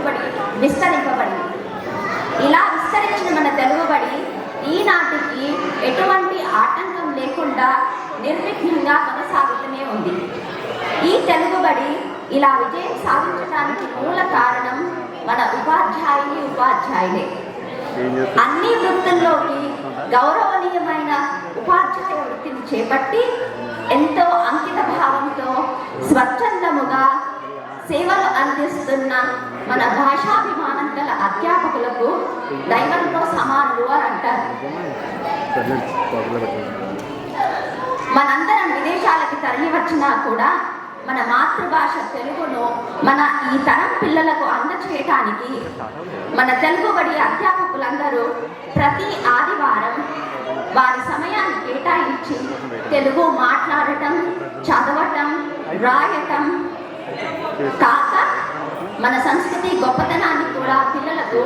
తెలుగుబడి విస్తరింపబడింది. ఇలా విస్తరించిన మన తెలుగుబడి ఈనాటికి ఎటువంటి ఆటంకం లేకుండా నిర్విఘ్నంగా కొనసాగుతూనే ఉంది. ఈ తెలుగుబడి ఇలా విజయం సాధించడానికి మూల కారణం మన ఉపాధ్యాయులే. అన్ని వృత్తుల్లోకి గౌరవనీయమైన ఉపాధ్యాయ వృత్తిని చేపట్టి ఎంతో అంకిత భావంతో స్వచ్ఛందముగా సేవలు అందిస్తున్న మన భాషాభిమానం గల అధ్యాపకులకు దైవంతో సమానులు అని అంటారు. మనందరం విదేశాలకి తరలి వచ్చినా కూడా మన మాతృభాష తెలుగును మన ఈ తరం పిల్లలకు అందచేయటానికి మన తెలుగుబడి అధ్యాపకులందరూ ప్రతి ఆదివారం వారి సమయాన్ని కేటాయించి తెలుగు మాట్లాడటం, చదవటం, రాయటం కాక మన సంస్కృతి గొప్పతనాన్ని కూడా పిల్లలకు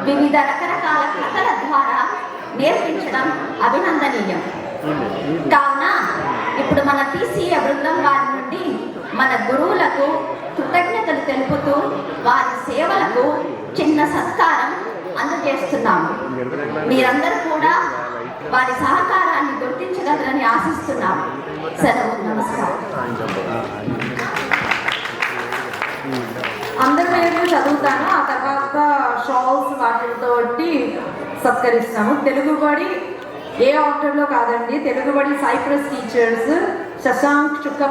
వివిధ రకరకాల కథల ద్వారా నేర్పించడం అభినందనీయం. కావున ఇప్పుడు మన TCA బృందం వారి నుండి మన గురువులకు కృతజ్ఞతలు తెలుపుతూ వారి సేవలకు చిన్న సత్కారం అందజేస్తున్నాము. మీరందరూ కూడా వారి సహకారాన్ని గుర్తించగలరని ఆశిస్తున్నాము. సెలవు, నమస్కారం. అందరి పేర్లు చదువుతాను, ఆ తర్వాత షాల్స్ వాటితో సత్కరిస్తాము. తెలుగుబడి ఏ ఆర్డర్లో కాదండి. తెలుగుబడి సైప్రస్ టీచర్స్ శశాంక్ చుక్క